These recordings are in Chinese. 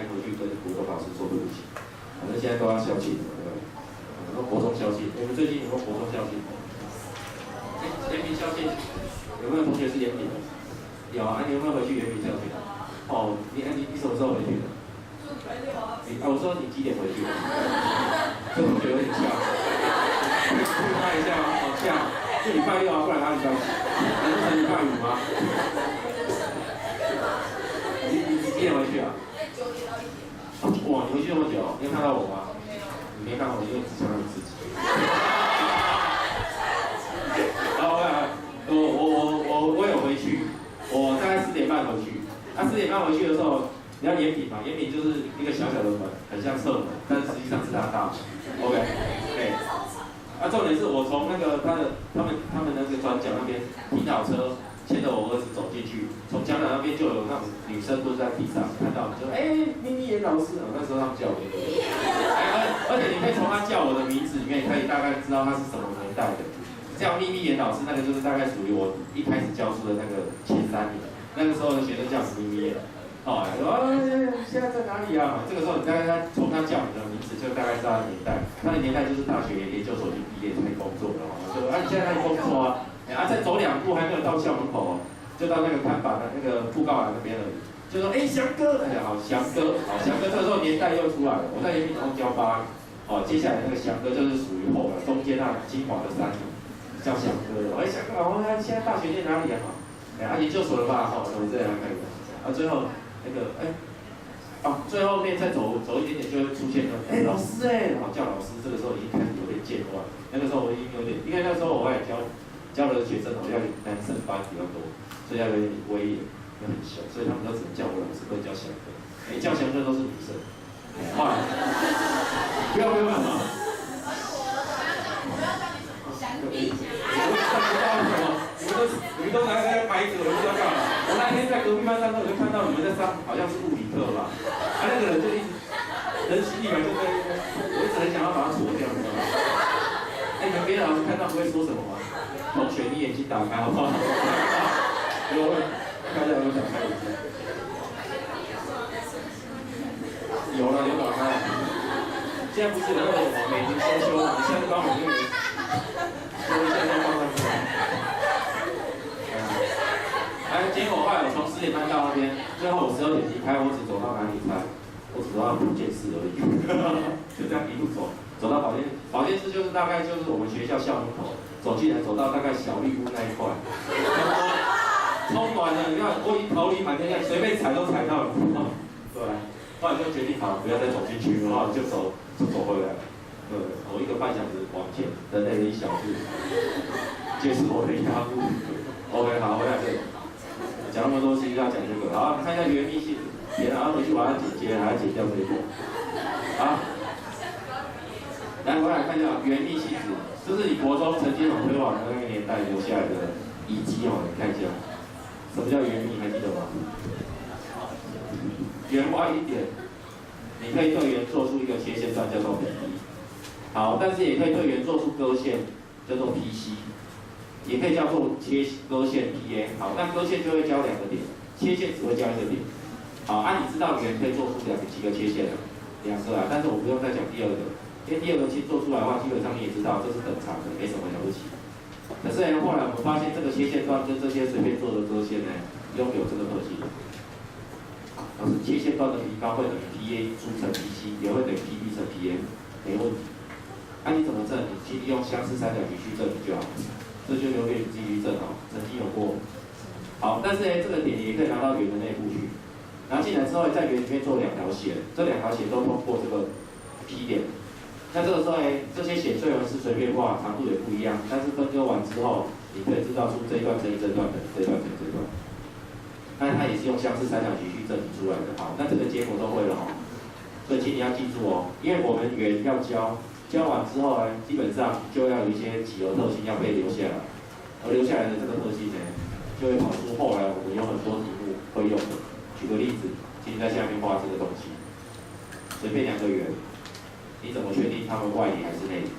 还回去跟国中老师说对不起，反正现在都要校庆了，对吧？很多国中校庆，你们最近有没有国中校庆？延平校庆，有没有同学是延平的？有啊，你有没有回去延平校庆？哦，你什么时候回去的？我说你几点回去的？这同学有点像，注意他一下，好像是礼拜六啊，不然他礼拜几？难不成礼拜五吗？你几点回去啊？9点到1点。哇，你回去那么久，你有看到我吗？你没看到我，因为只想到你自己。然后我有回去，我大概4点半回去。那4点半回去的时候，你要延平嘛？延平就是一个小小的门，很像侧门，但是实际上是它的大门。OK， 对。重点是我从那个他们那个转角那边停好车，牵着我儿子走进去，从讲台那边就有那种女生都在地上看到，就咪咪严老师，那时候他们叫我咪咪，而且你可以从他叫我的名字里面，可以大概知道他是什么年代的。叫咪咪严老师，那个就是大概属于我一开始教书的那个前3年，那个时候的学生叫咪咪严。现在在哪里啊？这个时候你大概从他叫你的名字，就大概知道他的年代。他的年代就是大学研究所去毕业才工作的哦。就你现在在工作啊？再走2步还没有到校门口哦，就到那个看板的那个布告栏那边了。就说翔哥，好翔哥，这个时候年代又出来了。我在延平中教8年，接下来那个翔哥就是属于后了，中间那精华的3年，叫翔哥的。翔哥，现在大学念哪里啊？研究所了吧？我这样看一下。最后。最后面再走一点点就会出现了，老师然后叫老师，这个时候已经开始有点健忘。那个时候我已经有点，因为那时候我也教的学生要男生班比较多，所以要有点威严，又很凶，所以他们都只能叫我老师，不能叫翔哥。叫翔哥都是女生。后来，不要嘛。你们都拿那个白纸，我不知道干嘛。我那天在隔壁班上课，我就看到你们在上，好像是物理课吧。那个人就一直人形立牌就在，我一直很想要把它搓掉，你知道吗？你们别的老师看到不会说什么吗？同学，你眼睛打开好不好？大家有没有想开眼睛？有了，有打开。现在不是有那个美图修嘛？你现在帮我那个修一下，再放上去。结果后来我从4点半到那边，最后我12点离开，我只走到哪里猜？我只走到保健室而已，就这样一路走到保健室就是大概就是我们学校校门口，走进来走到大概小绿屋那一块，超短的，你看我已经逃离满天下，随便踩都踩到了，对，后来就决定好不要再走进去，然后就走回来了，对，走1个半小时往前，人类的1小时，结束我的压路 ，OK， 好，回来这里。讲那么多，其实要讲这个。好，看一下原密系子，然后回去把它剪还要剪掉这一段。好，来，我来看一下原密系子，这是你国中曾经很辉煌的那个年代留下来的遗迹哦，你看一下。什么叫原密？还记得吗？圆歪一点，你可以对圆做出一个切线段，叫做 PE。好，但是也可以对圆做出割线，叫做 PC。也可以叫做割线 PA， 好，那割线就会交2个点，切线只会交1个点。好，你知道圆可以做出几个切线的，2个啊，但是我不用再讲第2个，因为第2个切做出来的话，基本上你也知道这是等长的，没什么了不起。可是后来我们发现这个切线段跟这些随便做的割线呢，拥有这个特性，是切线段的比高会等于 PA 除乘 PC， 也会等于 PB 乘 PA， 没问题。你怎么证？你其实用相似三角形去证明就好。这就留给你自己去证哦，曾经有过。好，但是这个点也可以拿到圆的内部去，拿进来之后，在圆里面做2条线，这2条线都通过这个 P 点。那这个时候这些线虽然是随便画，长度也不一样，但是分割完之后，你可以知道出这一段乘以这一段等于这一段乘以这一段。那它也是用相似三角形去证明出来的。好，那这个结果都会了哦，所以请你要记住哦，因为我们圆要教完之后呢，基本上就要有一些几何特性要被留下来，而留下来的这个特性呢，就会跑出后来我们有很多题目会用的。举个例子，请你在下面画这个东西，随便2个圆，你怎么确定它们外里还是内里？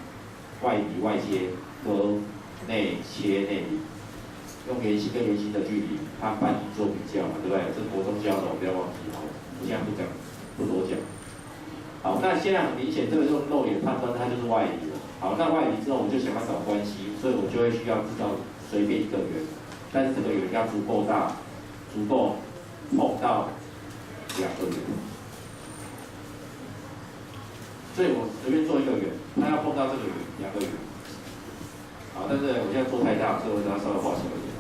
外里外接，割内切内里，用圆心跟圆心的距离和半径做比较嘛，对不对？这是国中教的，我不要忘记哦。我现在不多讲好，那现在很明显，这个用肉眼判断它就是外离了。好，那外离之后我就想要找关系，所以我就会需要制造随便一个圆，但是这个圆要足够大，足够碰到两个圆。所以我随便做一个圆，它要碰到这个圆，两个圆。好，但是我现在做太大，所以我只要稍微画小一点，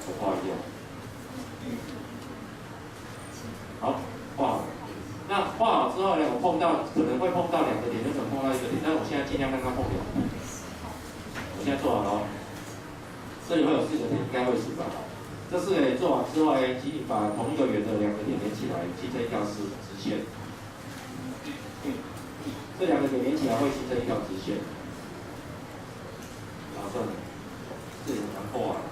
我画一下。好，画好。那画好之后呢，我碰到可能会碰到两个点，有可能碰到一个点，但是我现在尽量让它碰两个点。我现在做好了哦，这里会有4个点，应该会是吧？这4个点做完之后呢，请你把同一个圆的2个点连起来，形成一条直线。这2个点连起来会形成一条直线。然后这里很难画啊，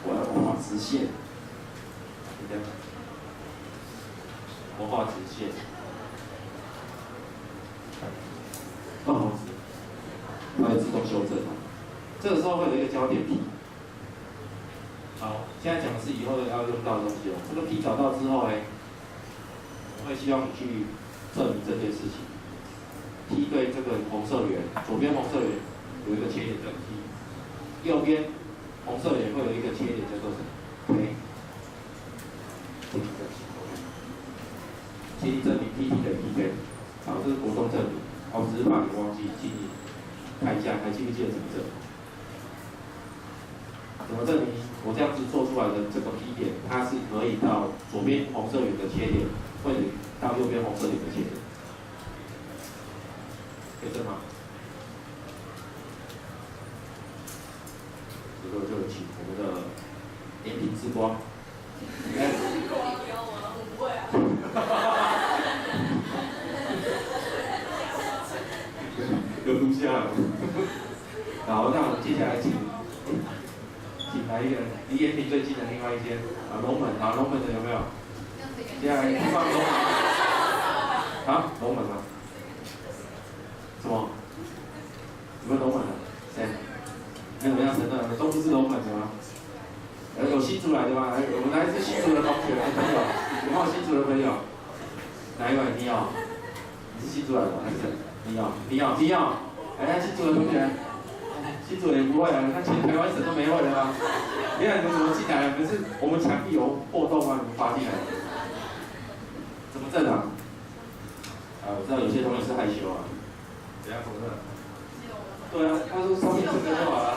我要画直线。我画直线，不好指，它会自动修正。这个时候会有一个焦点 P。好，现在讲的是以后要用到的东西哦。这个 P 找到之后呢，我会希望你去证明这件事情。P 对这个红色圆，左边红色圆有一个切点叫 P， 右边红色圆会有一个切点叫做什么 K。其实证明 PT 等于 PK， 好，这是国中证明，我只是怕你忘记，请你看一下，还记不记得怎么证？怎么证明我这样子做出来的这个 P 点，它是可以到左边红色圆的切点，或者到右边红色圆的切点？可以证吗？这个就请我们的点品之光，有录下来。好，那我们接下来请来一个离延平最近的另外一间龙门龙门的有没有？接下来放龙门。龙门吗？什么？有没有龙门的？谁？没有要承认，都不是龙门的吗？有新竹来的吗？我们来自新竹的同学朋友，有没有新竹的朋友？哪一位？你有？你是新竹来的还是？你有？哎，新竹的同学，新竹也不会啊，那全台湾省都没会的吗？你看你们怎么进来的？可是我们墙壁有破洞吗？你们爬进来的？怎么证啊？我知道有些同学是害羞啊。怎样？怎么证？对啊，他说上面这个就好了。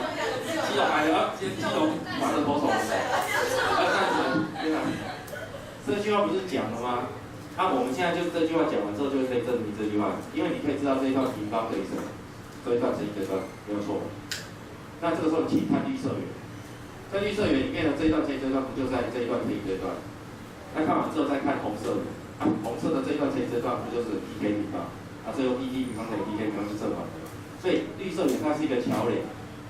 基隆来了，基隆马上投手。这句话不是讲了吗？我们现在就这句话讲完之后，就可以证明这句话，因为你可以知道这一段平方可以什么，这一段乘以这一段，没有错。那这个时候，请看绿色圆，在绿色圆里面的这一段乘以这一段，不就在这一段乘以这一段？那看完之后再看红色圆，红色的这一段乘以这一段，不就是 PK 平方？最后 PT 平方乘以 PK 平方是正反的。所以绿色圆它是一个桥梁。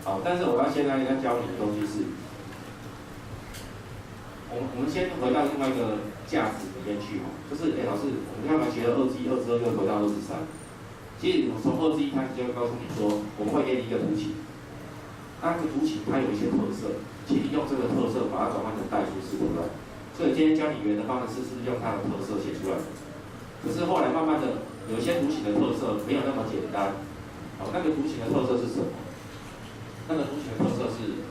好，但是我要现在要教你的东西是，我们先回到另外一个价值里面去就是老师，我们刚才学了2G、2+2又回到23。其实我从2G开始就会告诉你说，我们会给你一个图形，那个图形它有一些特色，请你用这个特色把它转换成代数式，对不对？所以今天教你圆的方程式是用它的特色写出来的。可是后来慢慢的，有一些图形的特色没有那么简单。好，那个图形的特色是什么？那个图形的特色是，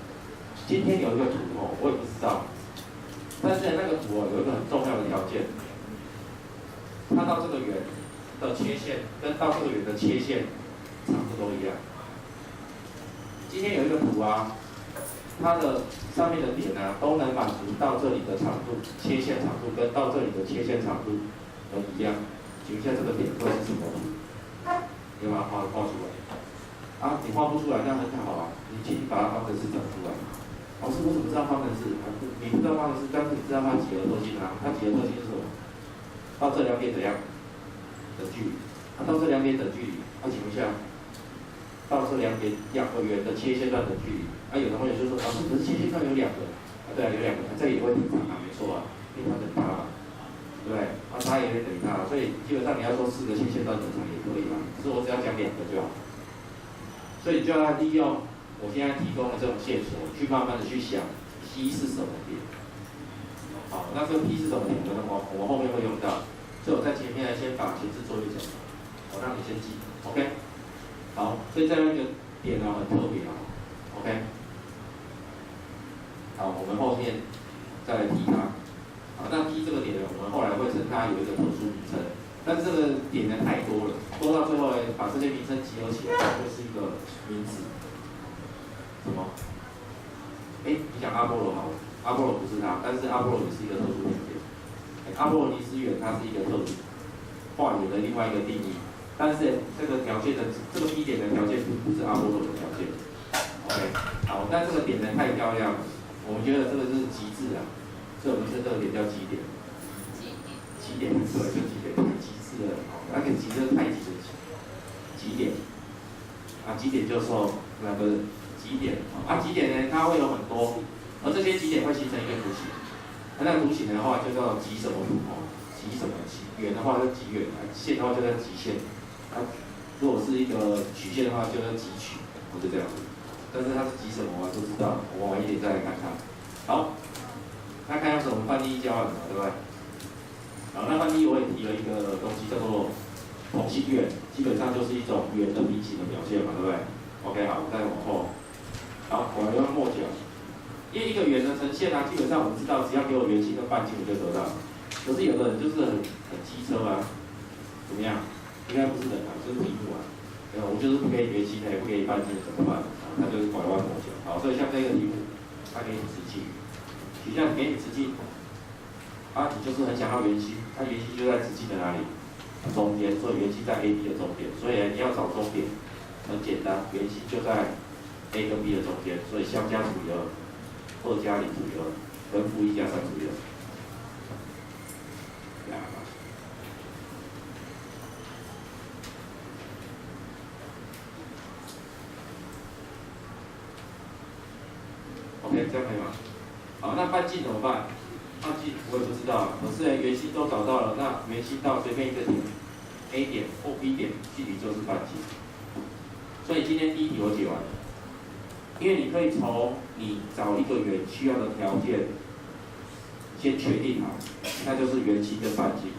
今天有一个图我也不知道。但是那个图有一个很重要的条件，它到这个圆的切线跟到这个圆的切线长度都一样。今天有一个图它的上面的点都能满足到这里的长度，切线长度跟到这里的切线长度都一样。请问一下这个点会是什么图？你把它画出来。你画不出来，那很好你请你把它方程式找出来。老师，我怎么知道方程式？你不知道方程式，但是你知道它几何特性它几何特性是什么？到这2点怎样的距离？到这2点等距离。请问一下，到这2点2个圆的切线段的距离。有的同学就说，老师，可是切线段有2个。对有2个，这也会等它没错因为它等它嘛，对不对？它也会等于它，所以基本上你要说4个切线段等长也可以只是我只要讲2个就好。所以你就要利用我现在提供的这种线索，去慢慢的去想 P 是什么点。好，那这个 P 是怎么点的呢？我们后面会用到，所以我在前面呢先把前置作业讲，我让你先记 ，OK？ 好，所以这样一个点呢很特别啊 ，OK？ 好，我们后面再来 P 它。好，那 P 这个点呢，我们后来会称它有一个特殊名称，但是这个点呢太多了，多到最后呢，把这些名称集合起来，它就是一个名词。什么？你讲阿波罗好了，阿波罗不是它，但是阿波罗也是一个特殊条件。阿波罗尼斯源它是一个特殊化缘的另外一个定义，但是这个条件的这个 P 点的条件并不是阿波罗的条件。OK， 好，但这个点呢太漂亮了，我们觉得这个是极致啊。所以我们称这个点叫极点，极点对，就极点，太极致了，那个极就是太极的极点，极点就是说那个极点，极点呢它会有很多，而这些极点会形成一个图形，那个图形的话就叫极什么图极什么极圆的话就极圆，线的话就叫极线，如果是一个曲线的话就叫极曲，就这样子。但是它是极什么我不知道，我晚一点再来看看。好。那看样子我们范例一教完了，对不对？好，那范例我也提了一个东西叫做同心圆，基本上就是一种圆的平行的表现嘛，对不对 ？OK， 好，再往后，好，我来用末角，因为一个圆的呈现基本上我们知道，只要给我圆心跟半径我就得到。可是有的人就是很机车啊，怎么样？应该不是人啊，就是题目啊。我就是不给你圆心的，也不给你半径，怎么办？那就是拐弯抹角。好，所以像这个题目，它给你直径。取向给你直径，你就是很想要圆心，它圆心就在直径的哪里？中间，所以圆心在 AB 的中间，所以你要找中点，很简单，圆心就在 A 跟 B 的中间，所以相加除以2，或加0除以2，跟负1加3除以2。OK， 这样可以吗？好，那半径怎么办？半径我也不知道，可是圆心都找到了，那圆心到随便一个点 A 点或 B 点，距离就是半径。所以今天第一题我解完了，因为你可以从你找一个圆需要的条件先确定好，那就是圆心跟半径。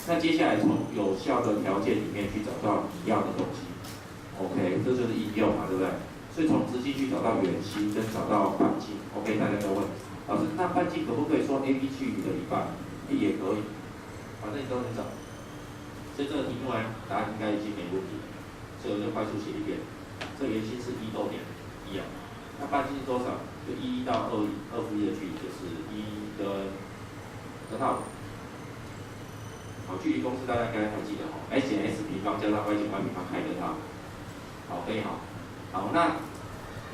那接下来从有效的条件里面去找到你要的东西 ，OK， 这就是应用嘛，对不对？所以从直径去找到圆心跟找到半径 ，OK， 大家都问。老师，那半径可不可以说 AB 距离的一半？也可以，反正你都能找。所以这个题目呢，答案应该已经没问题了。所以我就快速写一遍。这圆心是1逗点1啊，那半径是多少？就1到2负1的距离就是1跟号。好，距离公式大家应该还记得哦 ，x 减 x 平方加上 y 减 y 平方开根号。好，可以好。好，那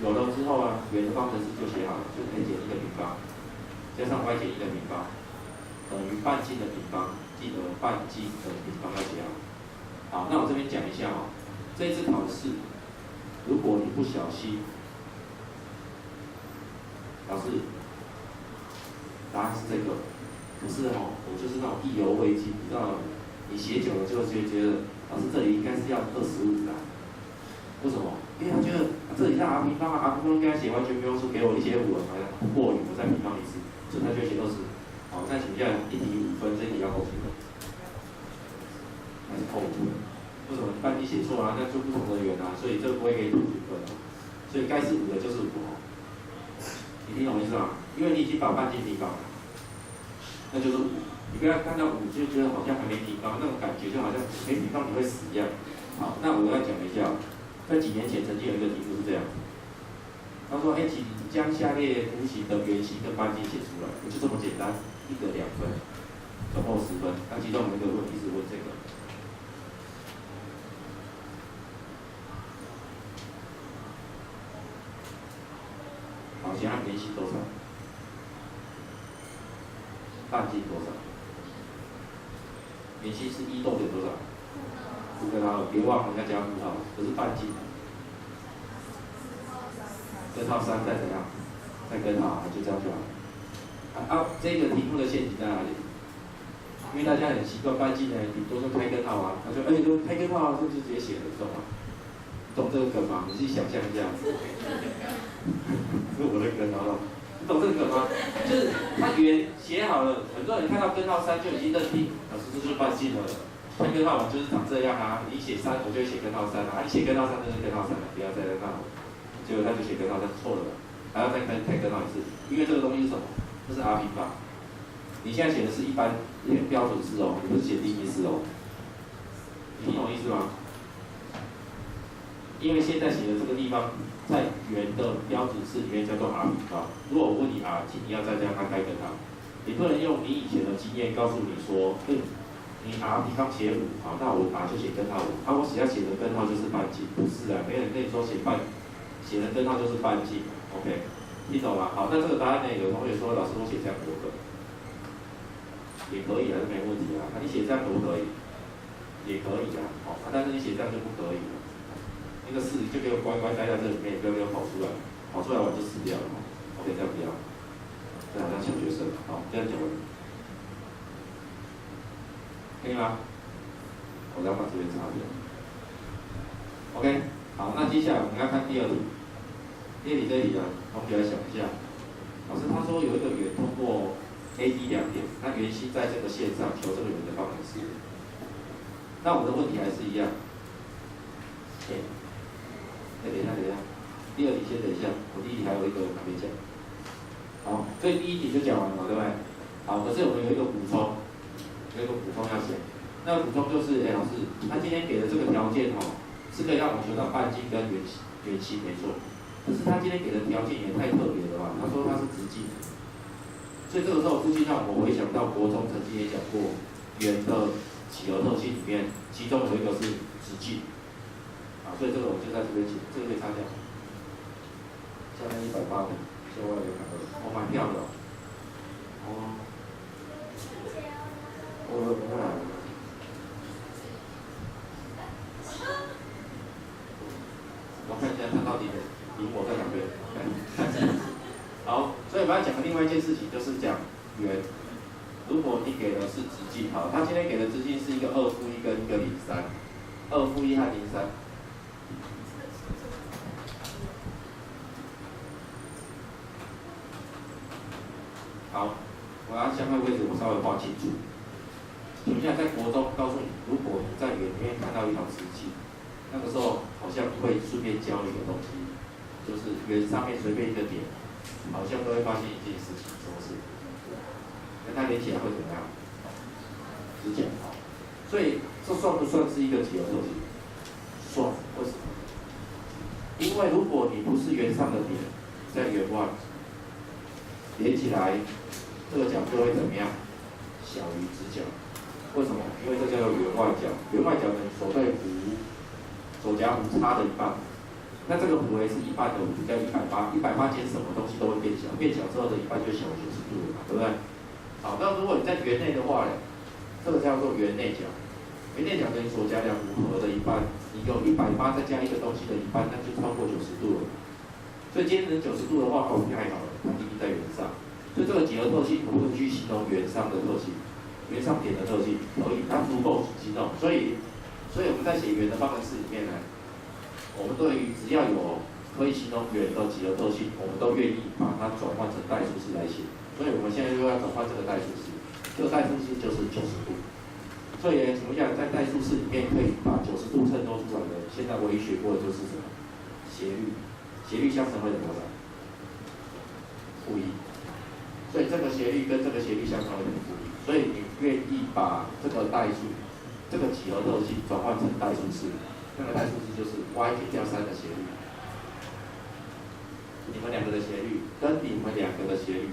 有了之后圆的方程式就写好了，就是 x 减1的平方加上 y 减1的平方等于半径的平方，记得半径的平方要写好。好，那我这边讲一下这一次考试，如果你不小心，老师，答案是这个，可是我就是那种意犹未尽，你知道，你写久了就会觉得，老师这里应该是要25的，为什么？因为他觉得这里是 r 平方，r 平方应该写完全不用数，给我一些5过于我再平方一次，所以他就写20。好，那请问一下，一题5分，这一题要扣几分？还是扣5分？为什么？半径写错那就不同的圆所以这个不会给你扣几分所以该是5的就是5你听懂意思吗？因为你已经把半径平方了，那就是5。你不要看到5就觉得好像还没平方，那种感觉就好像没平方你会死一样。好，那我要讲一下，在几年前曾经有一个题目是这样，他说：请将下列图形的圆心跟半径写出来，就这么简单，一个2分，总共10分。那其中有一个问题是问这个。好，先按圆心多少？半径多少？圆心是1逗点多少？负根号，别忘了要加负号。可是半径，根号3再怎样？再根号，就这样就好。这个题目的陷阱在哪里？因为大家很习惯半径顶多是开根号他说就开根号就直接写了，懂吗？懂这个梗吗？你自己想象一下。是我的梗，好不好？你懂这个梗吗？就是他圆写好了，很多人看到根号3就已经认定老师这就是半径了。看根号网就是长这样啊，你写3，我就会写根号3啊，你写根号3就是根号3了，不要再根号，结果他就写根号3错了，还要再开根号1次，因为这个东西是什么？这是 R 平方。你现在写的是一般标准式哦，你不是写定义式哦，你懂意思吗？因为现在写的这个地方，在圆的标准式里面叫做 R 平方。如果我问你 R， 请你要再加上开根号，你不能用你以前的经验告诉你说，你 R 平方写5，好，那我 R 就写根号5，我只要写的根号就是半径，不是啊，没人跟你说写的根号就是半径 ，OK， 你懂吗？好，那这个答案呢，有同学说老师我写这样可不可以？也可以啊，这没问题啊，你写这样可不可以？也可以啊，好，但是你写这样就不可以了，那个4就给我乖乖待在这里面，不要给我跑出来，跑出来我就死掉了 ，OK， 这样不要，这好像小学生，好，这样讲完。可以吗？我要把这边擦掉。OK， 好，那接下来我们要看第二题。第二题这里呢，同学来想一下，老师他说有一个圆通过 AD 2点，那圆心在这个线上，求这个圆的方程式。那我们的问题还是一样。等一下，第二题先等一下，我第一题还有一个还没讲。好，所以第一题就讲完了，对不对？好，可是我们有一个补充。有一个补充要写，那个补充就是，老师，他今天给的这个条件是可以让我们求到半径跟圆心，没错。可是他今天给的条件也太特别了吧？他说它是直径，所以这个时候附近让我回想到国中曾经也讲过，圆的几何特性里面，其中有一个是直径，所以这个我们就在这边写，这个可以擦掉。下面180的，下外220，蛮漂亮的。我看一下他到底赢我在哪边。好，所以我们要讲的另外一件事情就是讲圆。如果你给的是直径，好，他今天给的直径是一个2-1跟一个0-3，2-1和0-3。好，我要相对位置我稍微画清楚。请问一下，在国中告诉你，如果你在圆里面看到一条直径，那个时候好像会顺便教一个东西，就是圆上面随便一个点，好像都会发现一件事情，什么事？跟它连起来会怎么样？直角。所以这算不算是一个几何特性？算，为什么？因为如果你不是圆上的点，在圆外连起来，这个角就会怎么样？小于直角。为什么？因为这叫做圆外角，圆外角等于所对弧所夹弧差的一半。那这个弧为是一半的弧叫180，180减什么东西都会变小，变小之后的一半就小于90度了嘛，对不对？好，那如果你在圆内的话呢，这个叫做圆内角。圆内角等于所夹两弧合的一半，你有180再加一个东西的一半，那就超过90度了。所以今天能90度的话，太好了，它一定在圆上。所以这个几何特性不会去形容圆上的特性。圆上点的特性可以，它足够形容，所以我们在写圆的方程式里面呢，我们对于只要有可以形容圆的几何特性，我们都愿意把它转换成代数式来写。所以我们现在就要转换这个代数式，这个代数式就是90度。所以请问一下，在代数式里面可以把90度衬托出来的，现在唯一学过的就是什么？斜率，斜率相乘会等多少？负1。所以这个斜率跟这个斜率相乘会等于负1。所以你愿意把这个代数，这个几何特性转换成代数式，那个代数式就是 y 减掉3的斜率，你们两个的斜率跟你们两个的斜率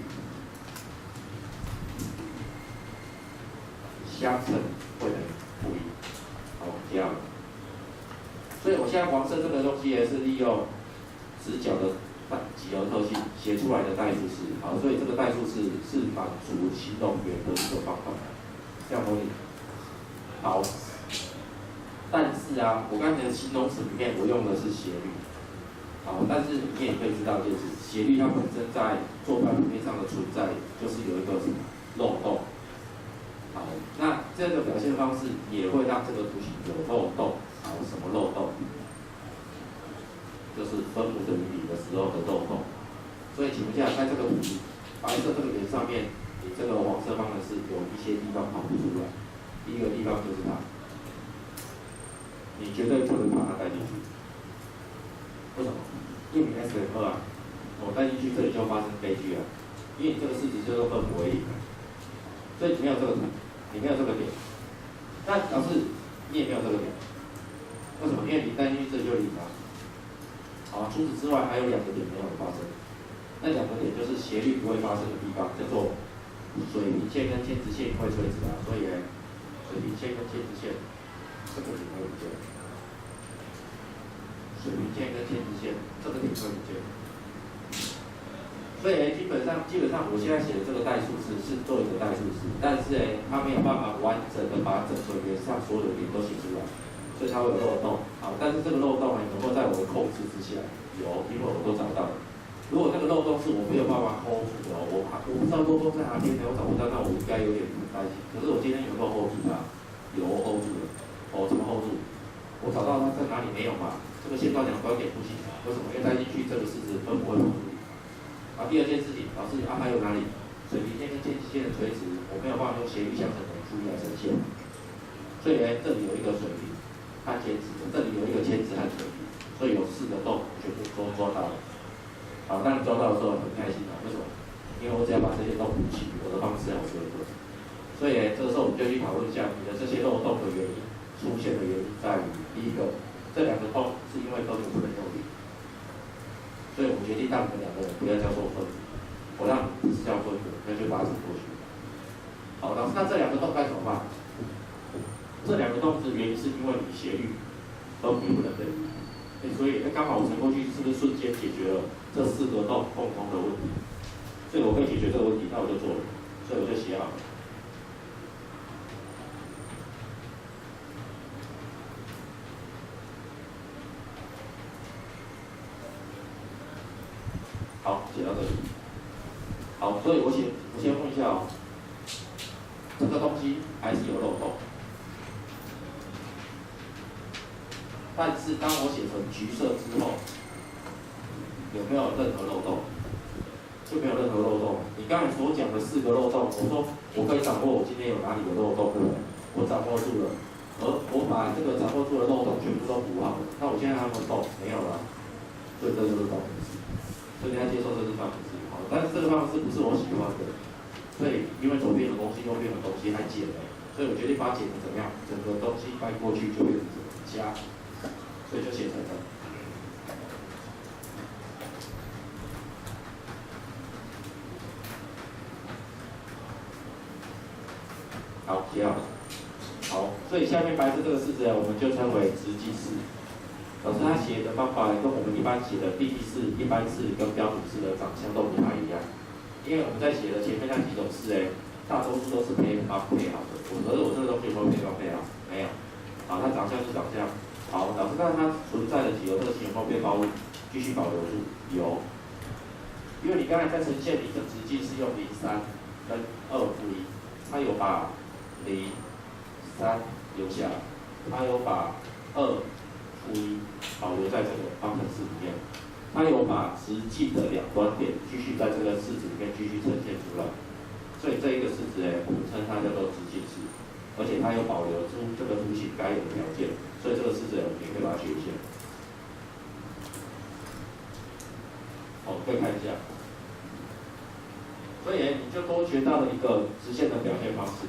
相乘会等于负1。好，第二个。所以我现在黄色这个东西也是利用直角的几何特性写出来的代数式，好，所以这个代数式是满足形容圆的一个方法，这样合理。好，但是我刚才的形容词里面我用的是斜率，好，但是你也可以知道，就是斜率它本身在坐标平面上的存在，就是有一个什么漏洞。好，那这个表现方式也会让这个图形有漏洞。好，什么漏洞？就是分母等于0的时候的漏洞，所以请问一下，在这个图白色这个圆上面，你这个黄色方程式有一些地方跑不出来。第一个地方就是它，你绝对不能把它带进去。为什么？因为你 S 等于2啊，我带进去这里就发生悲剧了，因为你这个式子就是分母为0，所以你没有这个图，你没有这个点。那表示你也没有这个点，为什么？因为你带进去这里就0了。好，除此之外还有2个点没有发生，那2个点就是斜率不会发生的地方，叫做水平线跟间质线会垂直啊，所以呢，水平线跟间质线这个点会不见，水平线跟间质线这个点会不见。所以基本上我现在写的这个代数式是做一个代数式，但是它没有办法完整的把整个圆上所有的点都写出来，所以它会有漏洞。好，但是这个漏洞能够在我的控制之下，有，因为我都找到了。如果那个漏洞是我没有办法 hold 住的，我不知道漏洞在哪边，我找不到，那我应该有点担心。可是我今天有没有 hold 住它？有 hold 住了。怎么 hold 住？我找到它在哪里没有嘛？这个线段2端点不行啊，为什么？因为带进去这个式子分不会跑出。第二件事情，老师还有哪里？水平线跟间质线的垂直，我没有办法用斜率相乘等于复利来呈现。所以呢，这里有一个水平和间质，这里有一个间质和水平，所以有4个洞全部都抓到了。好，当你抓到的时候很开心啊，为什么？因为我只要把这些洞补齐，我的方式好做一个。所以呢，这个时候我们就去讨论一下你的这些漏洞的原因，出现的原因在于第一个，这2个洞是因为分母不能用力。所以我决定让你们2个人不要叫做分母，我让你是叫分母，那就把它乘过去。好，老师，那这2个洞该怎么办？这2个洞是原因是因为你斜率分母不能等于，所以刚好我乘过去是不是瞬间解决了这4个洞共通的问题？所以我可以解决这个问题，那我就做了，所以我就写好了。好，写到这里。好，所以我先问一下哦，这个东西还是有漏洞，但是当我写成橘色之后，有没有任何漏洞？就没有任何漏洞。你刚才所讲的4个漏洞，我说我可以掌握我今天有哪里有漏洞，对不对？我掌握住了，而我把这个掌握住的漏洞全部都补好了，那我现在还有没有洞？没有了，所以这就是方程式。所以你要接受这是方程式，好，但是这个方程式不是我喜欢的，所以因为左边的东西，右边的东西还减了，所以我决定把它减成怎么样？整个东西搬过去就变成加，所以就写成了。好，写好了。好，所以下面白色这个式子呢，我们就称为直记式。老师他写的方法跟我们一般写的闭记式、一般式跟标准式的长相都不太一样。因为我们在写的前面那几种式，大多数都是配方配好的。可是我这个东西有没有配方配好？没有。好，它长相是长相。好，老师，那它存在的几何特性有没有被继续保留住？有。因为你刚才在呈现你的直记是用0、3跟2-1，它有把0、3留下来，它有把2-1保留在这个方程式里面，它有把直径的2端点继续在这个式子里面继续呈现出来，所以这一个式子我们称它叫做直径式，而且它有保留出这个图形该有的条件，所以这个式子我们也可以把它学一下。好，可以看一下，所以你就多学到了一个直线的表现方式。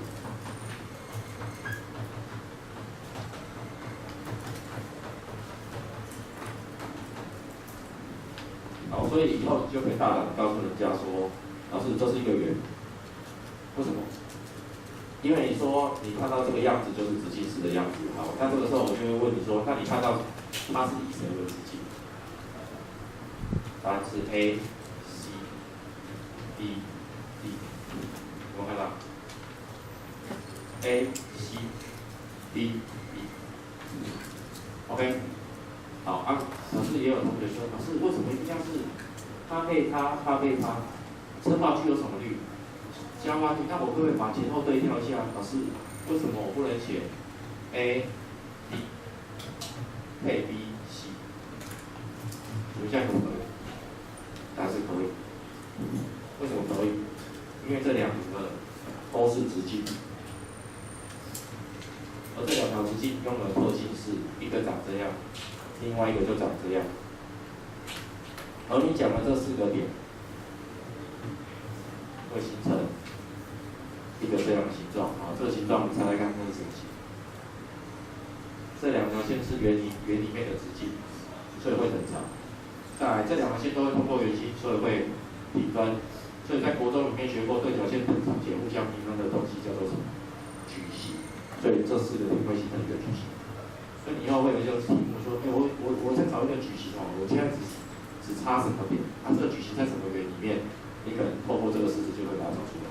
好，所以以后你就可以大胆地告诉人家说，老师这是一个圆，为什么？因为你说你看到这个样子就是直径式的样子，好，那这个时候我就会问你说，那你看到它是以谁为直径？答案是 A、C、D、D， 有没有看到 ？A、C、D、E。OK。好啊，老师也有同学说，老师为什么一定要是它配它，它配它？乘法句有什么律？加法律，那我可不可以把前后对调一下？老师，为什么我不能写 A、B 配 B、C？你们这样可不可以？答案是可以。为什么可以？因为这两个都是直径，而这两条直径用的特性是一个长这样，另外一个就长这样。而你讲的这4个点，会形成一个这样的形状啊，这个形状你猜猜看那是什么形？这两条线是圆里面的直径，所以会很长。再来，这两条线都会通过圆心，所以会平分。所以在国中里面学过对角线等长解互相平分的东西叫做什么？矩形。所以这4个点会形成一个矩形。所以你以后会有一个题目说，我在找一个矩形哦，我现在只差什么点？它这个矩形在什么圆里面？你可能透过这个式子就会把它找出来。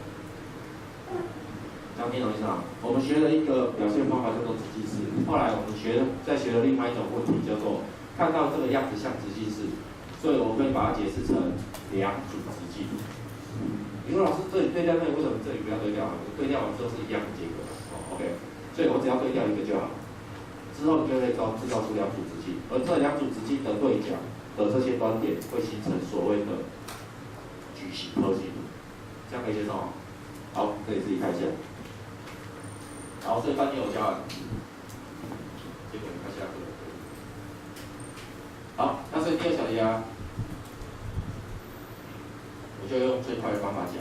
这样听懂意思吗？我们学了一个表现方法叫做直径式，后来我们再学了另外一种问题叫做看到这个样子像直径式，所以我会把它解释成两组直径。你说老师这里对调那里为什么这里不要对调？对调完之后是一样的结果，OK， 所以我只要对调一个就好，之后你就会制造出两组直径，而这两组直径的对角的这些端点会形成所谓的矩形特性，这样可以接受吗？好，可以自己看一下。好，所以半天有教案，结果你看下课。好，那所以第2小题啊，我就用最快的方法讲。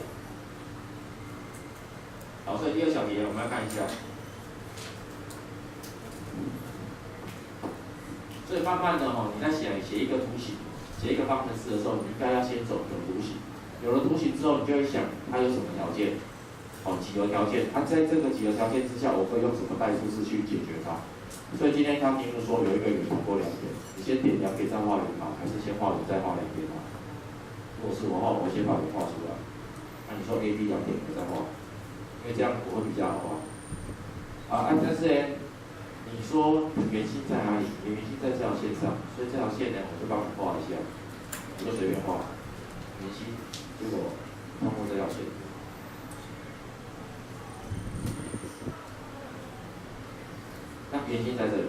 好，所以第2小题我们要看一下。所以慢慢的你在写一个图形、写一个方程式的时候，你应该要先走有图形。有了图形之后，你就会想它有什么条件。几个条件，在这个几个条件之下，我会用什么代数式去解决它？所以今天它题目说有一个圆通过2点，你先点2点再画圆吗？还是先画圆再画2点吗？如果是我画，我先把圆画出来。那你说 A、B 2点我再画，因为这样我会比较好画。但是呢，你说圆心在哪里？圆心在这条线上，所以这条线呢，我就帮你画一下，我就随便画圆心，结果通过这条线。那圆心在这里，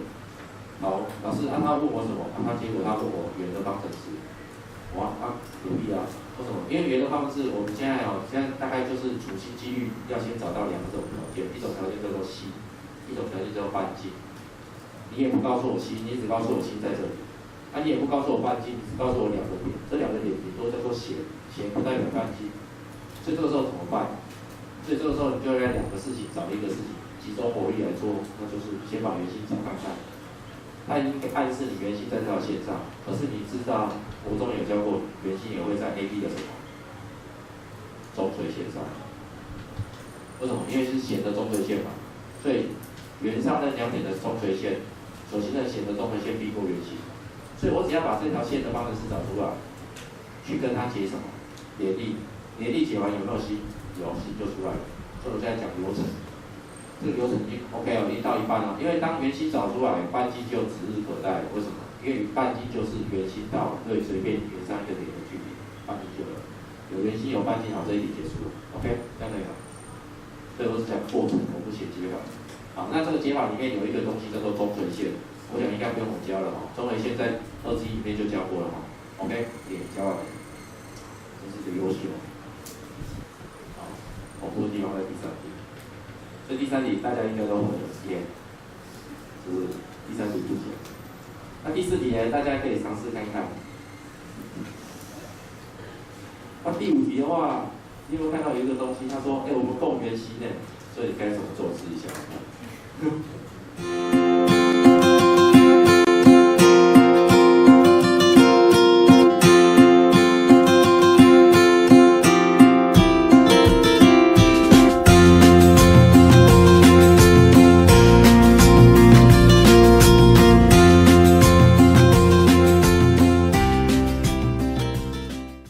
好，老师，他问我什么？结果他问我圆的方程式，有必要？为什么？因为圆的方程式，我们现在大概就是处心积虑要先找到2种条件，一种条件叫做心，一种条件叫做半径。你也不告诉我心，你只告诉我心在这里，你也不告诉我半径，你只告诉我2个点，这2个点顶多叫做弦不代表半径，所以这个时候怎么办？所以这个时候你就要2个事情找一个事情。集中火力来做，那就是先把圆心找看看。它已经暗示你圆心在这条线上，可是你知道国中有教过，圆心也会在 AB 的什么中垂线上。为什么？因为是弦的中垂线嘛，所以圆上那2点的中垂线，所形成弦的中垂线避过圆心，所以我只要把这条线的方程式找出来，去跟它解什么联立，联立解完有没有心？有，心就出来了。所以我现在讲流程。这个流程已经 OK 了，已经到一半了。因为当圆心找出来，半径就指日可待。为什么？因为半径就是圆心到可以随便圆上一个点的距离，半径就有圆心有半径，好，这一题结束了。OK， 这样可以吗？所以我是讲过程，我不写解法。好，那这个解法里面有一个东西叫做中垂线，我想应该不用我教了哈。中垂线在2之一里面就教过了哈。OK， 也教完了，真是个优秀。好，恐怖的地方在第3题。所以第3题大家应该都会有实验，就是第3题不解。那第4题呢，大家可以尝试看看。那第5题的话，你有没有看到有一个东西？他说：“我们共圆心呢，所以该怎么做？试一下。”